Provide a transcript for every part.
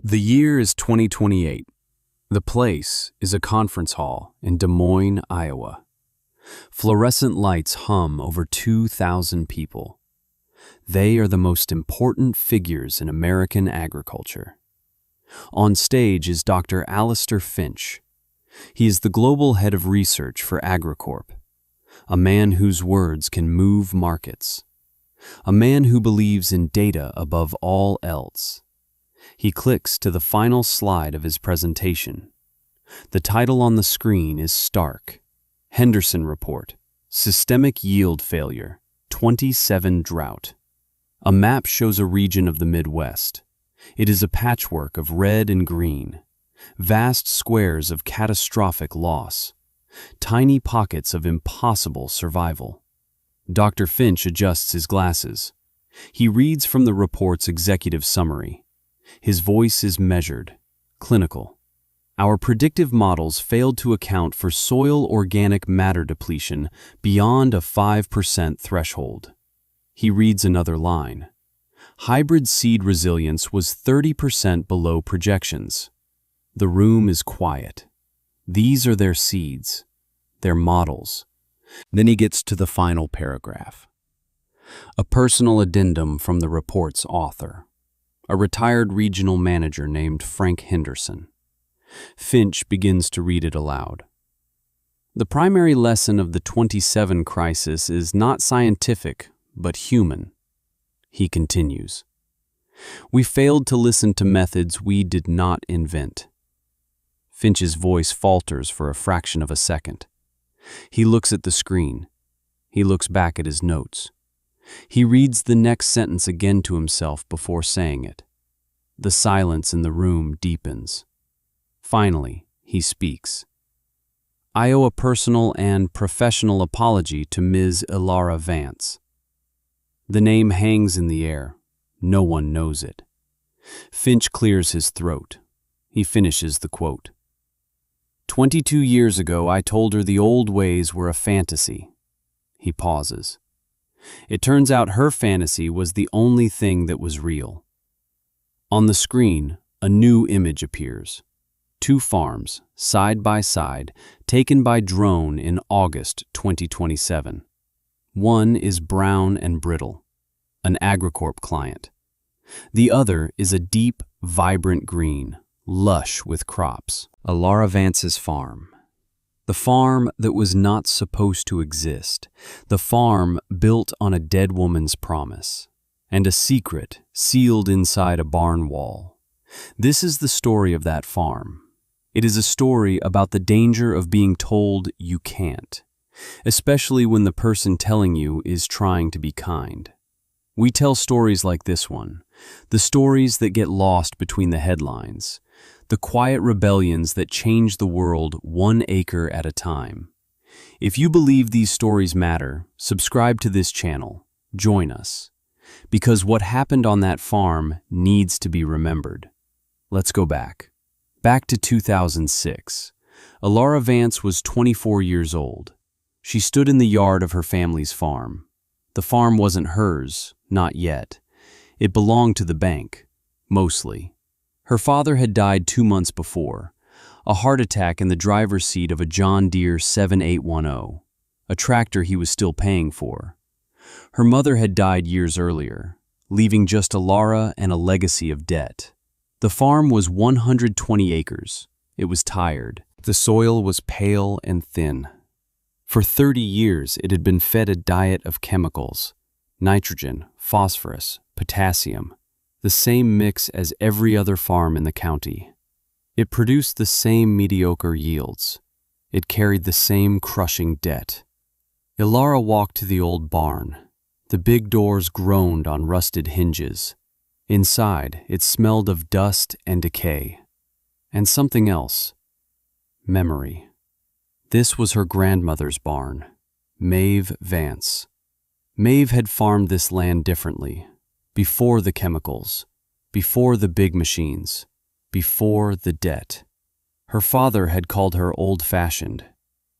The year is 2028. The place is a conference hall in Des Moines, Iowa. Fluorescent lights hum over 2,000 people. They are the most important figures in American agriculture. On stage is Dr. Alistair Finch. He is the global head of research for AgriCorp, a man whose words can move markets, a man who believes in data above all else. He clicks to the final slide of his presentation. The title on the screen is stark: Henderson Report, Systemic Yield Failure, 27 Drought. A map shows a region of the Midwest. It is a patchwork of red and green, vast squares of catastrophic loss, tiny pockets of impossible survival. Dr. Finch adjusts his glasses. He reads from the report's executive summary. His voice is measured, clinical. Our predictive models failed to account for soil organic matter depletion beyond a 5% threshold. He reads another line. Hybrid seed resilience was 30% below projections. The room is quiet. These are their seeds, their models. Then he gets to the final paragraph. A personal addendum from the report's author, a retired regional manager named Frank Henderson. Finch begins to read it aloud. The primary lesson of the 27 crisis is not scientific, but human. He continues. We failed to listen to methods we did not invent. Finch's voice falters for a fraction of a second. He looks at the screen. He looks back at his notes. He reads the next sentence again to himself before saying it. The silence in the room deepens. Finally, he speaks. I owe a personal and professional apology to Ms. Ilara Vance. The name hangs in the air. No one knows it. Finch clears his throat. He finishes the quote. 22 years ago, I told her the old ways were a fantasy. He pauses. It turns out her fantasy was the only thing that was real. On the screen, a new image appears. Two farms, side by side, taken by drone in August 2027. One is brown and brittle, an AgriCorp client. The other is a deep, vibrant green, lush with crops. Ilara Vance's farm. The farm that was not supposed to exist. The farm built on a dead woman's promise. And a secret sealed inside a barn wall. This is the story of that farm. It is a story about the danger of being told you can't, especially when the person telling you is trying to be kind. We tell stories like this one, the stories that get lost between the headlines, the quiet rebellions that change the world 1 acre at a time. If you believe these stories matter, subscribe to this channel. Join us. Because what happened on that farm needs to be remembered. Let's go back. Back to 2006. Ilara Vance was 24 years old. She stood in the yard of her family's farm. The farm wasn't hers, not yet. It belonged to the bank, mostly. Her father had died 2 months before, a heart attack in the driver's seat of a John Deere 7810, a tractor he was still paying for. Her mother had died years earlier, leaving just Ilara and a legacy of debt. The farm was 120 acres. It was tired. The soil was pale and thin. For 30 years, it had been fed a diet of chemicals, nitrogen, phosphorus, potassium, the same mix as every other farm in the county. It produced the same mediocre yields. It carried the same crushing debt. Ilara walked to the old barn. The big doors groaned on rusted hinges. Inside, it smelled of dust and decay. And something else. Memory. This was her grandmother's barn, Maeve Vance. Maeve had farmed this land differently, before the chemicals, before the big machines, before the debt. Her father had called her old-fashioned.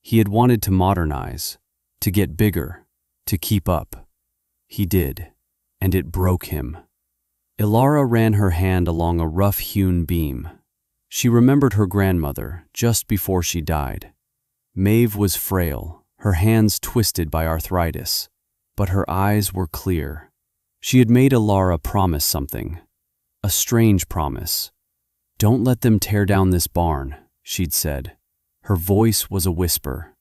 He had wanted to modernize, to get bigger, to keep up. He did, and it broke him. Ilara ran her hand along a rough-hewn beam. She remembered her grandmother just before she died. Maeve was frail, her hands twisted by arthritis, but her eyes were clear. She had made Ilara promise something, a strange promise. "Don't let them tear down this barn," she'd said. Her voice was a whisper.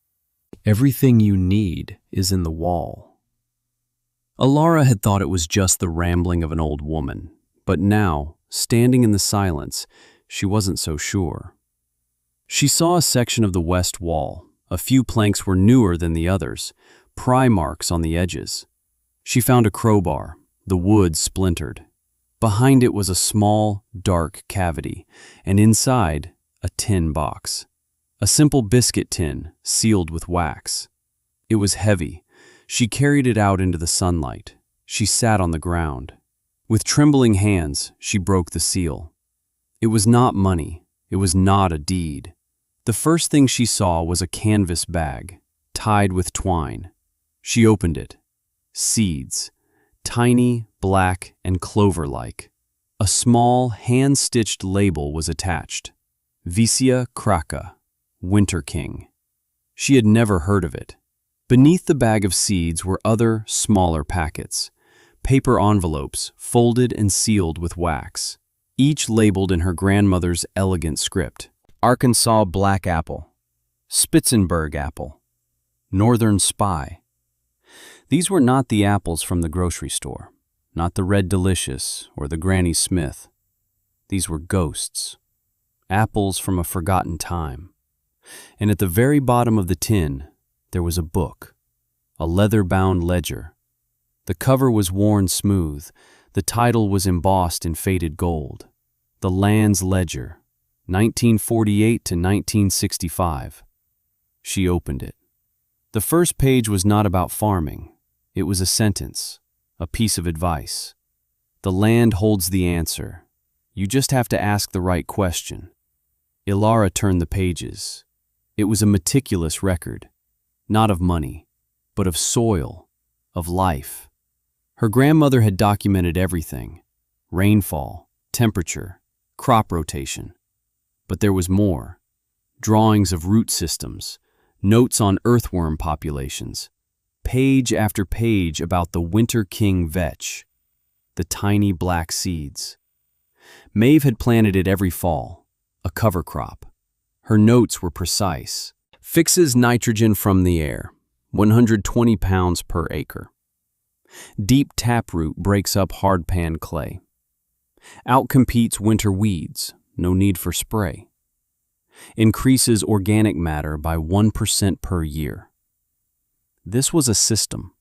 "Everything you need is in the wall." Ilara had thought it was just the rambling of an old woman, but now, standing in the silence, she wasn't so sure. She saw a section of the west wall. A few planks were newer than the others, pry marks on the edges. She found a crowbar, the wood splintered. Behind it was a small, dark cavity, and inside, a tin box. A simple biscuit tin, sealed with wax. It was heavy. She carried it out into the sunlight. She sat on the ground. With trembling hands, she broke the seal. It was not money. It was not a deed. The first thing she saw was a canvas bag, tied with twine. She opened it. Seeds. Tiny, black, and clover-like. A small, hand-stitched label was attached. Vicia Kraka, Winter King. She had never heard of it. Beneath the bag of seeds were other, smaller packets. Paper envelopes, folded and sealed with wax. Each labeled in her grandmother's elegant script. Arkansas Black Apple. Spitzenberg Apple. Northern Spy. These were not the apples from the grocery store, not the Red Delicious or the Granny Smith. These were ghosts, apples from a forgotten time. And at the very bottom of the tin, there was a book, a leather-bound ledger. The cover was worn smooth. The title was embossed in faded gold. The Land's Ledger, 1948 to 1965. She opened it. The first page was not about farming. It was a sentence, a piece of advice. The land holds the answer. You just have to ask the right question. Ilara turned the pages. It was a meticulous record, not of money, but of soil, of life. Her grandmother had documented everything: rainfall, temperature, crop rotation. But there was more: drawings of root systems, notes on earthworm populations, page after page about the Winter King vetch, the tiny black seeds. Maeve had planted it every fall, a cover crop. Her notes were precise. Fixes nitrogen from the air, 120 pounds per acre. Deep taproot breaks up hardpan clay. Outcompetes winter weeds, no need for spray. Increases organic matter by 1% per year. This was a system,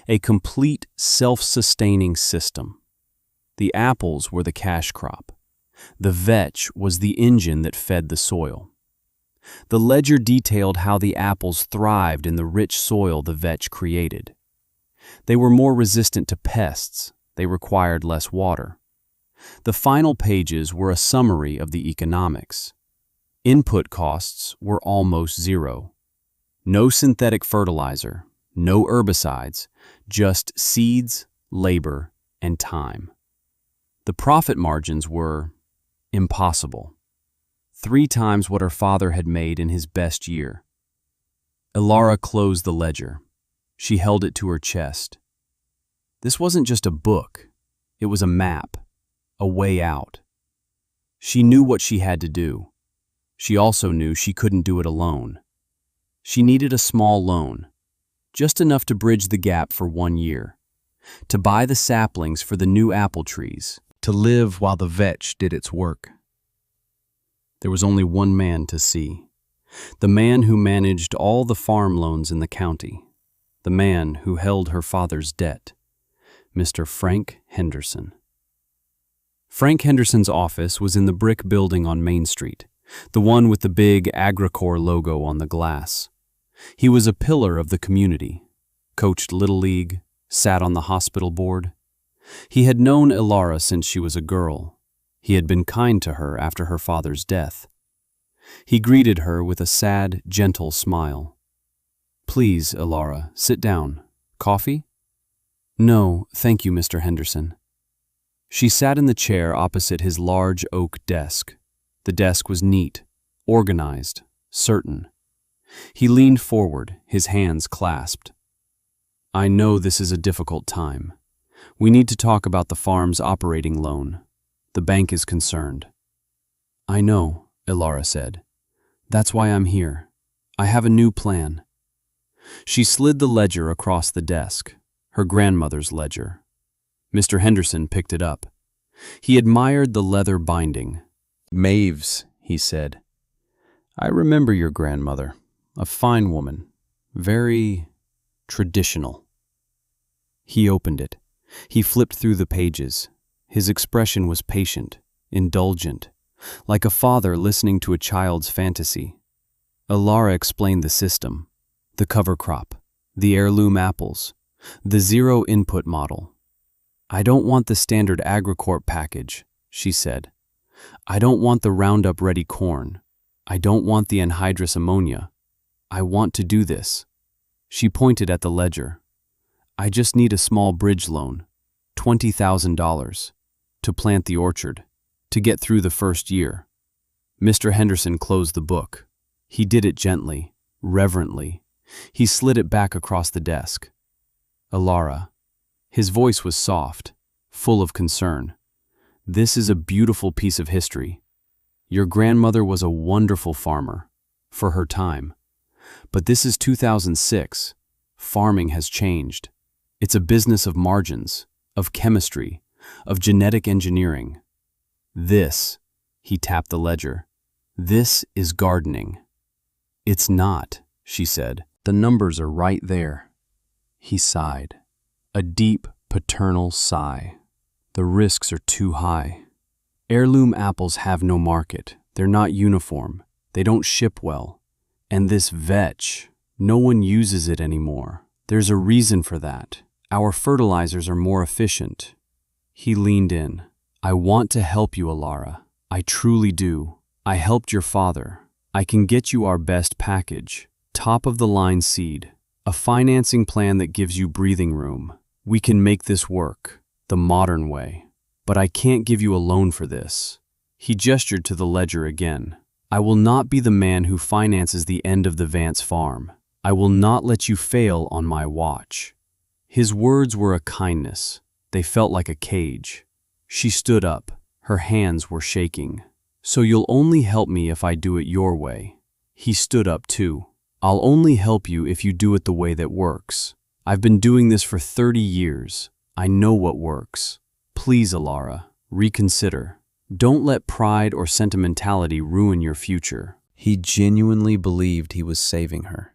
a complete self-sustaining system. The apples were the cash crop. The vetch was the engine that fed the soil. The ledger detailed how the apples thrived in the rich soil the vetch created. They were more resistant to pests. They required less water. The final pages were a summary of the economics. Input costs were almost zero. No synthetic fertilizer, no herbicides, just seeds, labor, and time. The profit margins were impossible. 3 times what her father had made in his best year. Ilara closed the ledger. She held it to her chest. This wasn't just a book. It was a map, a way out. She knew what she had to do. She also knew she couldn't do it alone. She needed a small loan, just enough to bridge the gap for 1 year, to buy the saplings for the new apple trees, to live while the vetch did its work. There was only one man to see, the man who managed all the farm loans in the county, the man who held her father's debt, Mr. Frank Henderson. Frank Henderson's office was in the brick building on Main Street, the one with the big Agricor logo on the glass. He was a pillar of the community, coached Little League, sat on the hospital board. He had known Ilara since she was a girl. He had been kind to her after her father's death. He greeted her with a sad, gentle smile. "Please, Ilara, sit down. Coffee?" "No, thank you, Mr. Henderson." She sat in the chair opposite his large oak desk. The desk was neat, organized, certain. He leaned forward, his hands clasped. "I know this is a difficult time. We need to talk about the farm's operating loan. The bank is concerned." "I know," Ilara said. "That's why I'm here. I have a new plan." She slid the ledger across the desk, her grandmother's ledger. Mr. Henderson picked it up. He admired the leather binding. "Maves," he said. "I remember your grandmother. A fine woman. Very traditional." He opened it. He flipped through the pages. His expression was patient, indulgent, like a father listening to a child's fantasy. Ilara explained the system, the cover crop, the heirloom apples, the zero-input model. "I don't want the standard Agricorp package," she said. "I don't want the Roundup-ready corn. I don't want the anhydrous ammonia. I want to do this." She pointed at the ledger. "I just need a small bridge loan, $20,000, to plant the orchard, to get through the first year." Mr. Henderson closed the book. He did it gently, reverently. He slid it back across the desk. "Ilara," his voice was soft, full of concern. "This is a beautiful piece of history. Your grandmother was a wonderful farmer, for her time. But this is 2006. Farming has changed. It's a business of margins, of chemistry, of genetic engineering. This," he tapped the ledger, "this is gardening." "It's not," she said. "The numbers are right there." He sighed. A deep, paternal sigh. "The risks are too high. Heirloom apples have no market. They're not uniform. They don't ship well. And this vetch, no one uses it anymore. There's a reason for that. Our fertilizers are more efficient." He leaned in. "I want to help you, Ilara. I truly do. I helped your father. I can get you our best package. Top-of-the-line seed. A financing plan that gives you breathing room. We can make this work, the modern way. But I can't give you a loan for this." He gestured to the ledger again. "I will not be the man who finances the end of the Vance farm. I will not let you fail on my watch." His words were a kindness. They felt like a cage. She stood up. Her hands were shaking. "So you'll only help me if I do it your way." He stood up too. "I'll only help you if you do it the way that works. I've been doing this for 30 years. I know what works. Please, Ilara, reconsider. Don't let pride or sentimentality ruin your future." He genuinely believed he was saving her.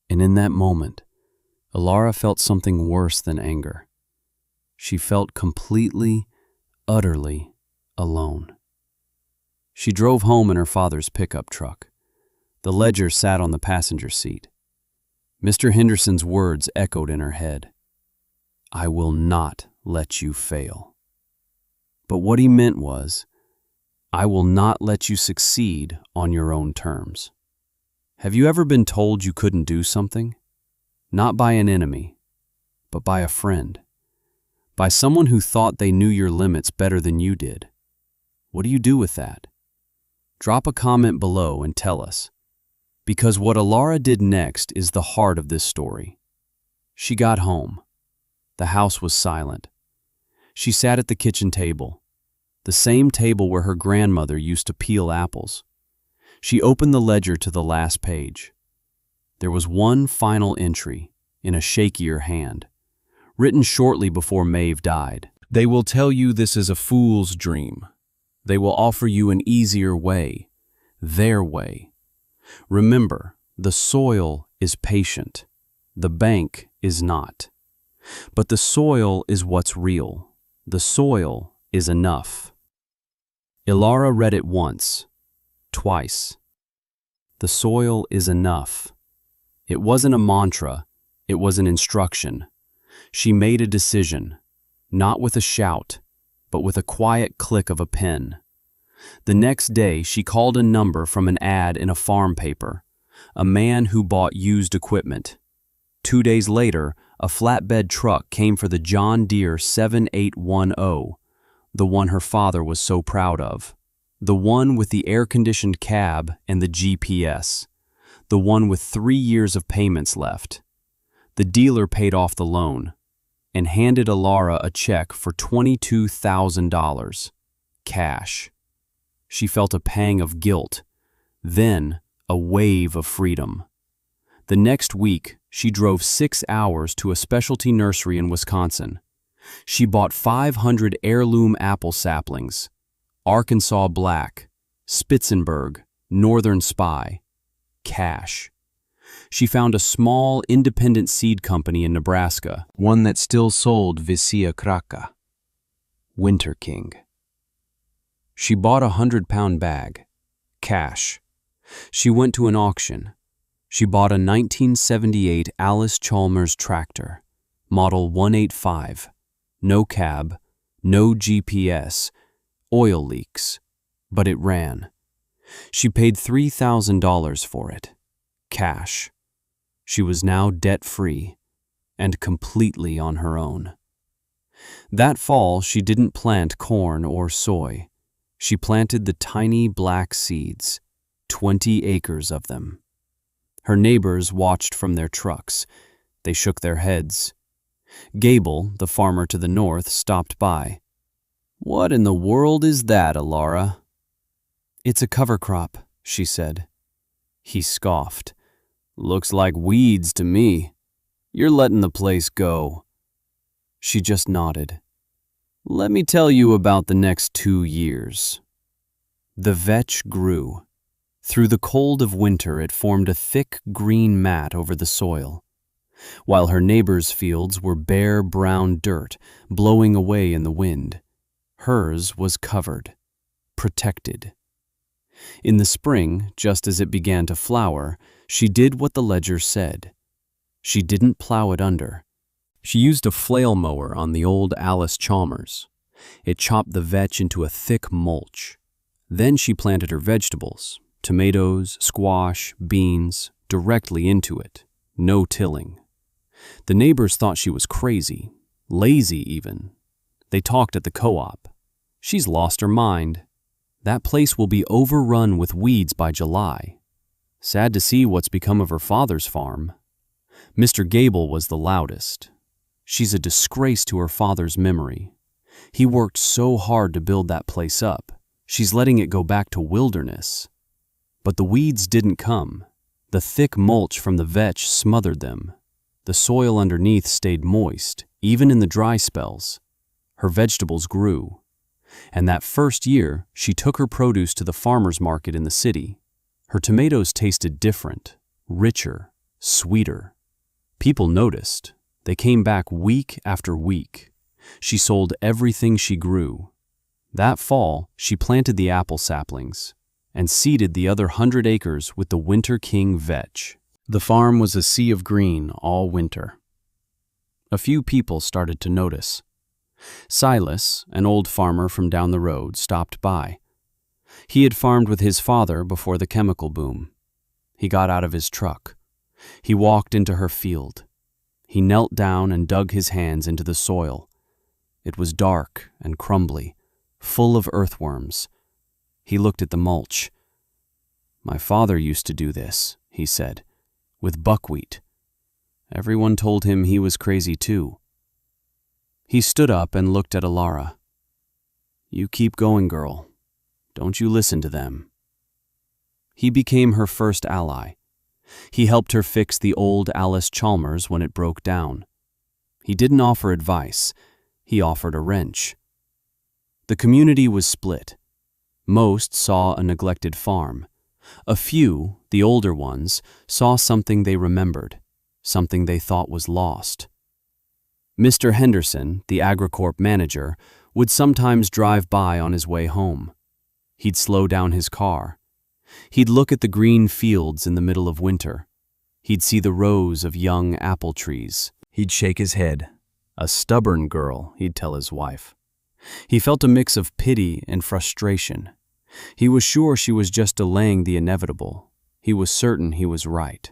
And in that moment, Ilara felt something worse than anger. She felt completely, utterly alone. She drove home in her father's pickup truck. The ledger sat on the passenger seat. Mr. Henderson's words echoed in her head. "I will not let you fail." But what he meant was, "I will not let you succeed on your own terms." Have you ever been told you couldn't do something? Not by an enemy, but by a friend. By someone who thought they knew your limits better than you did. What do you do with that? Drop a comment below and tell us. Because what Ilara did next is the heart of this story. She got home. The house was silent. She sat at the kitchen table, the same table where her grandmother used to peel apples. She opened the ledger to the last page. There was one final entry in a shakier hand, written shortly before Maeve died. "They will tell you this is a fool's dream. They will offer you an easier way, their way. Remember, the soil is patient. The bank is not. But the soil is what's real. The soil is enough." Ilara read it once, twice. The soil is enough. It wasn't a mantra, it was an instruction. She made a decision, not with a shout, but with a quiet click of a pen. The next day, she called a number from an ad in a farm paper, a man who bought used equipment. 2 days later, A flatbed truck came for the John Deere 7810, the one her father was so proud of. The one with the air-conditioned cab and the GPS. The one with 3 years of payments left. The dealer paid off the loan and handed Alara a check for $22,000, cash. She felt a pang of guilt, then a wave of freedom. The next week, she drove 6 hours to a specialty nursery in Wisconsin. She bought 500 heirloom apple saplings, Arkansas Black, Spitzenberg, Northern Spy, cash. She found a small independent seed company in Nebraska, one that still sold Visia Kraka, Winter King. She bought a 100-pound bag, cash. She went to an auction. She bought a 1978 Allis-Chalmers tractor, model 185, no cab, no GPS, oil leaks, but it ran. She paid $3,000 for it, cash. She was now debt-free and completely on her own. That fall, she didn't plant corn or soy. She planted the tiny black seeds, 20 acres of them. Her neighbors watched from their trucks. They shook their heads. Gable, the farmer to the north, stopped by. "What in the world is that, Alara?" "It's a cover crop," she said. He scoffed. "Looks like weeds to me. You're letting the place go." She just nodded. "Let me tell you about the next 2 years. The vetch grew. Through the cold of winter, it formed a thick green mat over the soil, while her neighbors' fields were bare brown dirt blowing away in the wind. Hers was covered, protected. In the spring, just as it began to flower, she did what the ledger said. She didn't plow it under. She used a flail mower on the old Allis-Chalmers. It chopped the vetch into a thick mulch. Then she planted her vegetables, tomatoes, squash, beans, directly into it. No tilling. The neighbors thought she was crazy, lazy even. They talked at the co-op. "She's lost her mind. That place will be overrun with weeds by July. Sad to see what's become of her father's farm." Mr. Gable was the loudest. "She's a disgrace to her father's memory. He worked so hard to build that place up. She's letting it go back to wilderness." But the weeds didn't come. The thick mulch from the vetch smothered them. The soil underneath stayed moist, even in the dry spells. Her vegetables grew. And that first year, she took her produce to the farmer's market in the city. Her tomatoes tasted different, richer, sweeter. People noticed. They came back week after week. She sold everything she grew. That fall, she planted the apple saplings and seeded the other 100 acres with the Winter King vetch. The farm was a sea of green all winter. A few people started to notice. Silas, an old farmer from down the road, stopped by. He had farmed with his father before the chemical boom. He got out of his truck. He walked into her field. He knelt down and dug his hands into the soil. It was dark and crumbly, full of earthworms. He looked at the mulch. "My father used to do this," he said, "with buckwheat. Everyone told him he was crazy too." He stood up and looked at Alara. "You keep going, girl. Don't you listen to them." He became her first ally. He helped her fix the old Allis-Chalmers when it broke down. He didn't offer advice. He offered a wrench. The community was split. Most saw a neglected farm. A few, the older ones, saw something they remembered, something they thought was lost. Mr. Henderson, the AgriCorp manager, would sometimes drive by on his way home. He'd slow down his car. He'd look at the green fields in the middle of winter. He'd see the rows of young apple trees. He'd shake his head. "A stubborn girl," he'd tell his wife. He felt a mix of pity and frustration. He was sure she was just delaying the inevitable. He was certain he was right.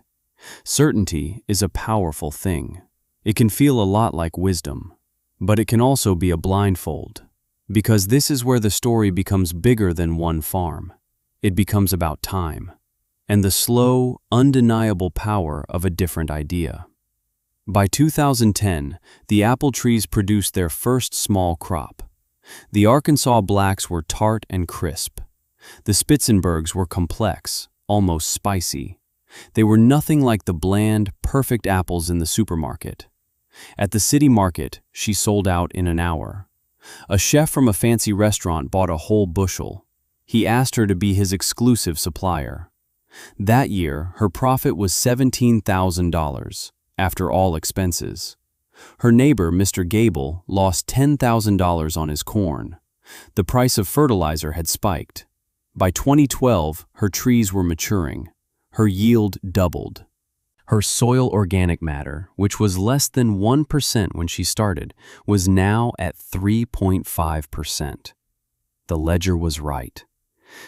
Certainty is a powerful thing. It can feel a lot like wisdom, but it can also be a blindfold, because this is where the story becomes bigger than one farm. It becomes about time, and the slow, undeniable power of a different idea. By 2010, the apple trees produced their first small crop. The Arkansas Blacks were tart and crisp. The Spitzenbergs were complex, almost spicy. They were nothing like the bland, perfect apples in the supermarket. At the city market, she sold out in an hour. A chef from a fancy restaurant bought a whole bushel. He asked her to be his exclusive supplier. That year, her profit was $17,000, after all expenses. Her neighbor, Mr. Gable, lost $10,000 on his corn. The price of fertilizer had spiked. By 2012, her trees were maturing. Her yield doubled. Her soil organic matter, which was less than 1% when she started, was now at 3.5%. The ledger was right.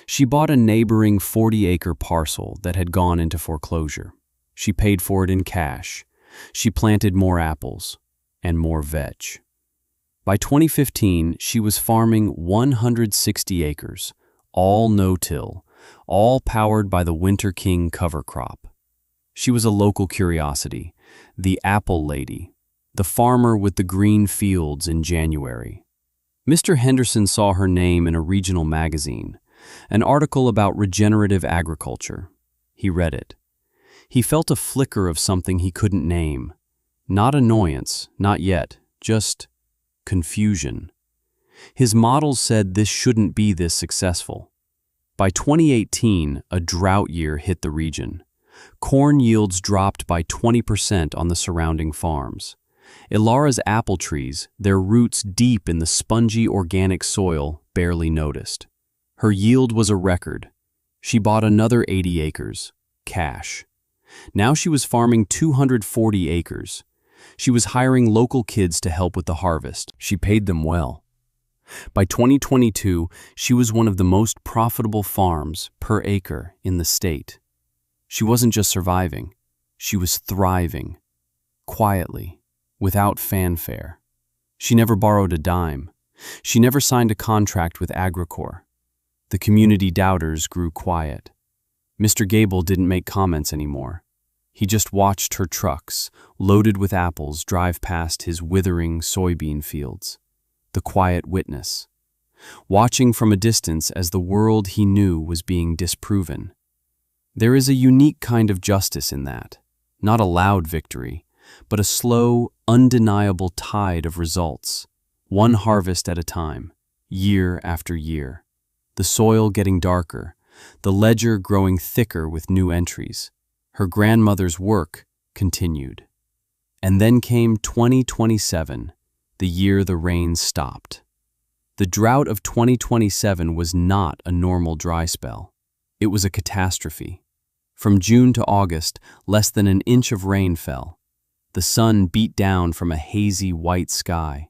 She bought a neighboring 40-acre parcel that had gone into foreclosure. She paid for it in cash. She planted more apples and more veg. By 2015, she was farming 160 acres, all no-till, all powered by the Winter King cover crop. She was a local curiosity, the apple lady, the farmer with the green fields in January. Mr. Henderson saw her name in a regional magazine, an article about regenerative agriculture. He read it. He felt a flicker of something he couldn't name. Not annoyance, not yet, just confusion. His models said this shouldn't be this successful. By 2018, a drought year hit the region. Corn yields dropped by 20% on the surrounding farms. Ilara's apple trees, their roots deep in the spongy organic soil, barely noticed. Her yield was a record. She bought another 80 acres, cash. Now she was farming 240 acres. She was hiring local kids to help with the harvest. She paid them well. By 2022, she was one of the most profitable farms per acre in the state. She wasn't just surviving, she was thriving, quietly, without fanfare. She never borrowed a dime. She never signed a contract with Agricor. The community doubters grew quiet. Mr. Gable didn't make comments anymore. He just watched her trucks, loaded with apples, drive past his withering soybean fields. The quiet witness, watching from a distance as the world he knew was being disproven. There is a unique kind of justice in that, not a loud victory, but a slow, undeniable tide of results, one harvest at a time, year after year. The soil getting darker, the ledger growing thicker with new entries. Her grandmother's work continued. And then came 2027, the year the rains stopped. The drought of 2027 was not a normal dry spell. It was a catastrophe. From June to August, less than an inch of rain fell. The sun beat down from a hazy white sky.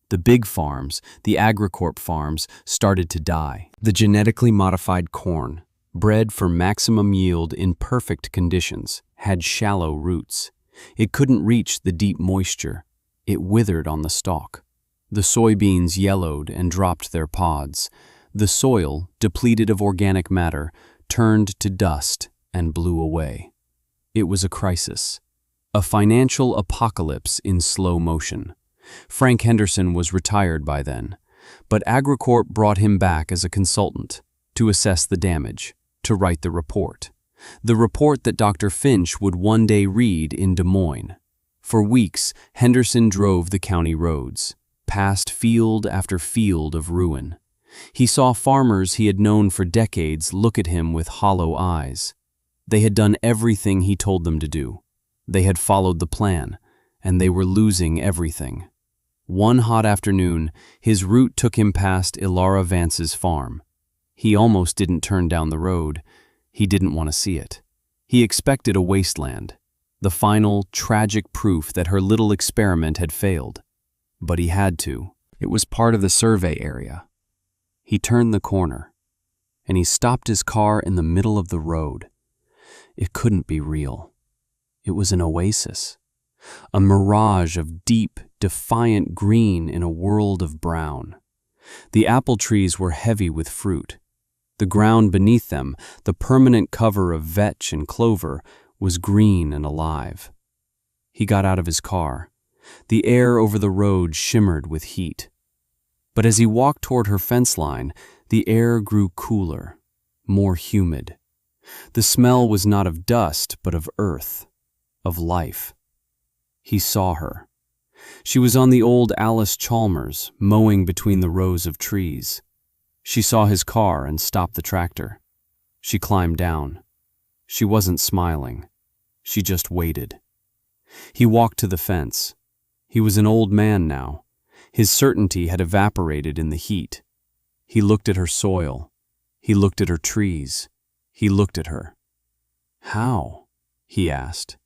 The big farms, the Agricorp farms, started to die. The genetically modified corn, bred for maximum yield in perfect conditions, had shallow roots. It couldn't reach the deep moisture. It withered on the stalk. The soybeans yellowed and dropped their pods. The soil, depleted of organic matter, turned to dust and blew away. It was a crisis, a financial apocalypse in slow motion. Frank Henderson was retired by then, but Agricorp brought him back as a consultant to assess the damage, to write the report that Dr. Finch would one day read in Des Moines. For weeks, Henderson drove the county roads, past field after field of ruin. He saw farmers he had known for decades look at him with hollow eyes. They had done everything he told them to do. They had followed the plan, and they were losing everything. One hot afternoon, his route took him past Ilara Vance's farm. He almost didn't turn down the road. He didn't want to see it. He expected a wasteland, the final, tragic proof that her little experiment had failed. But he had to. It was part of the survey area. He turned the corner, and he stopped his car in the middle of the road. It couldn't be real. It was an oasis. a mirage of deep, defiant green in a world of brown. The apple trees were heavy with fruit. The ground beneath them, the permanent cover of vetch and clover, was green and alive. He got out of his car. The air over the road shimmered with heat. But as he walked toward her fence line, the air grew cooler, more humid. The smell was not of dust, but of earth, of life. He saw her. She was on the old Alice Chalmers, mowing between the rows of trees. She saw his car and stopped the tractor. She climbed down. She wasn't smiling. She just waited. He walked to the fence. He was an old man now. His certainty had evaporated in the heat. He looked at her soil. He looked at her trees. He looked at her. "How?" he asked.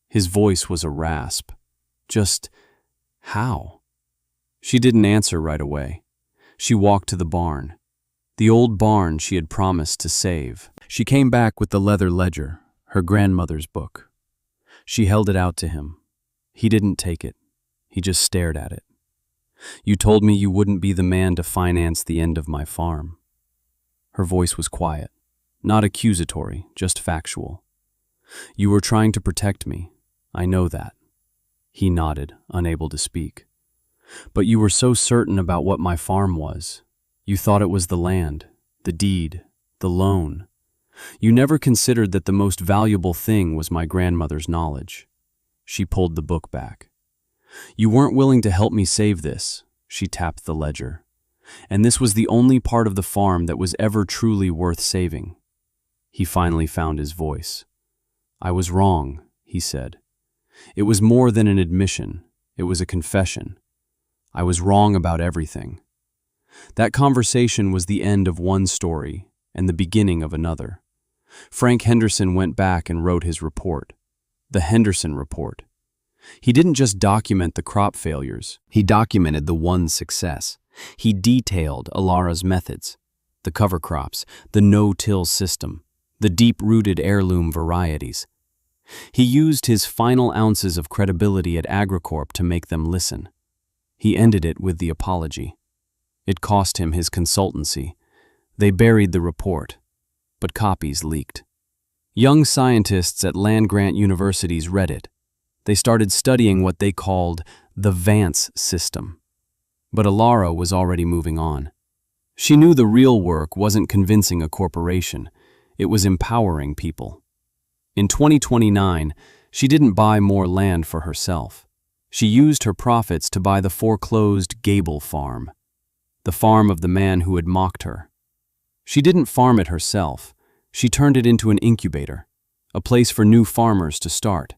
His voice was a rasp. Just, how? She didn't answer right away. She walked to the barn. The old barn she had promised to save. She came back with the leather ledger, her grandmother's book. She held it out to him. He didn't take it. He just stared at it. "You told me you wouldn't be the man to finance the end of my farm." Her voice was quiet, not accusatory, just factual. "You were trying to protect me. I know that." He nodded, unable to speak. "But you were so certain about what my farm was. You thought it was the land, the deed, the loan. You never considered that the most valuable thing was my grandmother's knowledge." She pulled the book back. "You weren't willing to help me save this." She tapped the ledger. "And this was the only part of the farm that was ever truly worth saving." He finally found his voice. "I was wrong," he said. "It was more than an admission. It was a confession. I was wrong about everything." That conversation was the end of one story and the beginning of another. Frank Henderson went back and wrote his report, the Henderson Report. He didn't just document the crop failures. He documented the one success. He detailed Ilara's methods, the cover crops, the no-till system, the deep-rooted heirloom varieties. He used his final ounces of credibility at Agricorp to make them listen. He ended it with the apology. It cost him his consultancy. They buried the report, but copies leaked. Young scientists at land-grant universities read it. They started studying what they called the Vance system. But Ilara was already moving on. She knew the real work wasn't convincing a corporation. It was empowering people. In 2029, she didn't buy more land for herself. She used her profits to buy the foreclosed Gable farm, the farm of the man who had mocked her. She didn't farm it herself. She turned it into an incubator, a place for new farmers to start.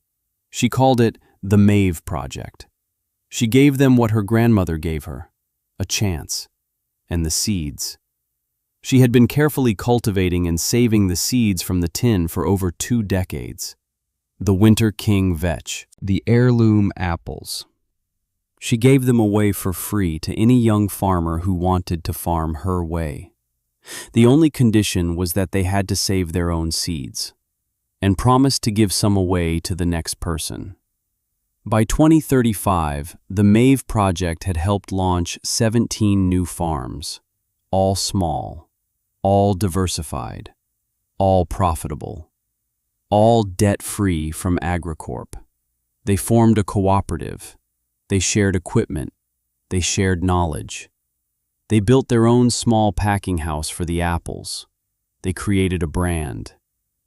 She called it the Mave Project. She gave them what her grandmother gave her, a chance, and the seeds. She had been carefully cultivating and saving the seeds from the tin for over 2 decades. The Winter King Vetch, the heirloom apples. She gave them away for free to any young farmer who wanted to farm her way. The only condition was that they had to save their own seeds, and promised to give some away to the next person. By 2035, the Mave Project had helped launch 17 new farms, all small, all diversified, all profitable, all debt-free from Agricorp. They formed a cooperative. They shared equipment. They shared knowledge. They built their own small packing house for the apples. They created a brand,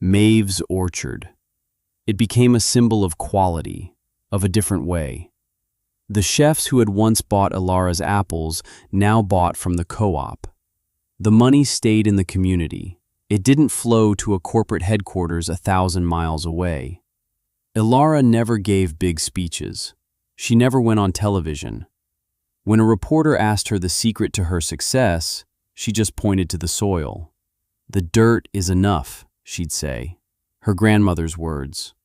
Mave's Orchard. It became a symbol of quality, of a different way. The chefs who had once bought Ilara's apples now bought from the co-op. The money stayed in the community. It didn't flow to a corporate headquarters 1,000 miles away. Ilara never gave big speeches. She never went on television. When a reporter asked her the secret to her success, she just pointed to the soil. "The dirt is enough," she'd say, her grandmother's words.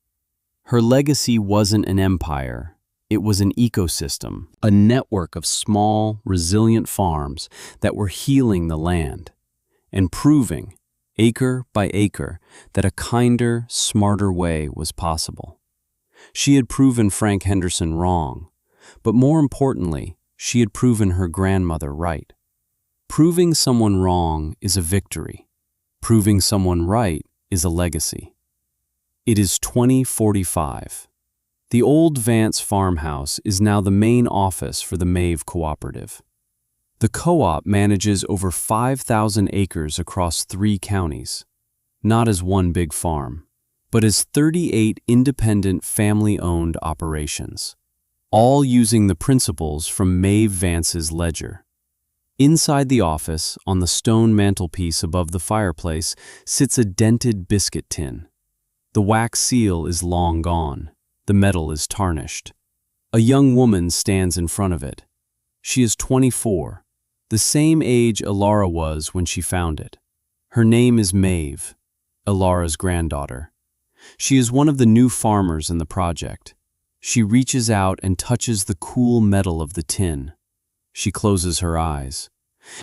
Her legacy wasn't an empire. It was an ecosystem, a network of small, resilient farms that were healing the land and proving, acre by acre, that a kinder, smarter way was possible. She had proven Frank Henderson wrong, but more importantly, she had proven her grandmother right. Proving someone wrong is a victory. Proving someone right is a legacy. It is 2045. The old Vance farmhouse is now the main office for the Mave Cooperative. The co-op manages over 5,000 acres across 3 counties, not as one big farm, but as 38 independent family-owned operations, all using the principles from Mave Vance's ledger. Inside the office, on the stone mantelpiece above the fireplace, sits a dented biscuit tin. The wax seal is long gone. The metal is tarnished. A young woman stands in front of it. She is 24, the same age Alara was when she found it. Her name is Mave, Alara's granddaughter. She is one of the new farmers in the project. She reaches out and touches the cool metal of the tin. She closes her eyes.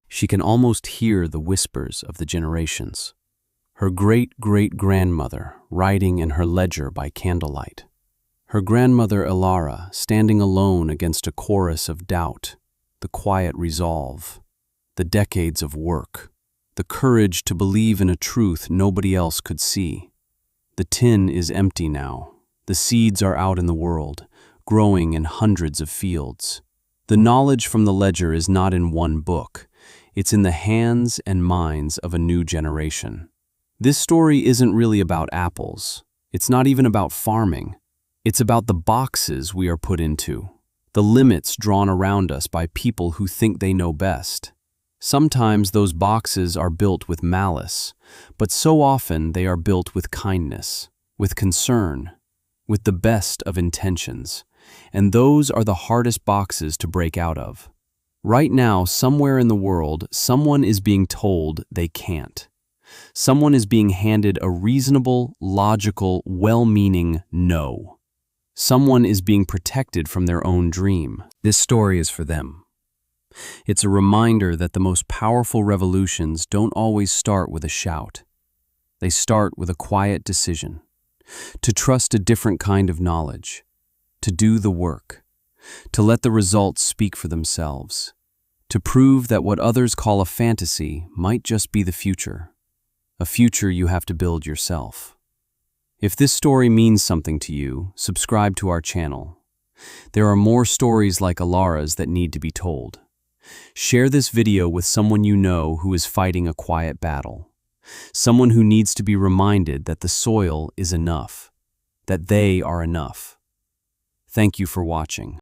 She can almost hear the whispers of the generations. Her great-great-grandmother writing in her ledger by candlelight. Her grandmother Alara standing alone against a chorus of doubt, the quiet resolve, the decades of work, the courage to believe in a truth nobody else could see. The tin is empty now. The seeds are out in the world, growing in hundreds of fields. The knowledge from the ledger is not in one book. It's in the hands and minds of a new generation. This story isn't really about apples. It's not even about farming. It's about the boxes we are put into, the limits drawn around us by people who think they know best. Sometimes those boxes are built with malice, but so often they are built with kindness, with concern, with the best of intentions. And those are the hardest boxes to break out of. Right now, somewhere in the world, someone is being told they can't. Someone is being handed a reasonable, logical, well-meaning no. Someone is being protected from their own dream. This story is for them. It's a reminder that the most powerful revolutions don't always start with a shout. They start with a quiet decision. To trust a different kind of knowledge. To do the work. To let the results speak for themselves. To prove that what others call a fantasy might just be the future. A future you have to build yourself. If this story means something to you, subscribe to our channel. There are more stories like Alara's that need to be told. Share this video with someone you know who is fighting a quiet battle. Someone who needs to be reminded that the soil is enough, that they are enough. Thank you for watching.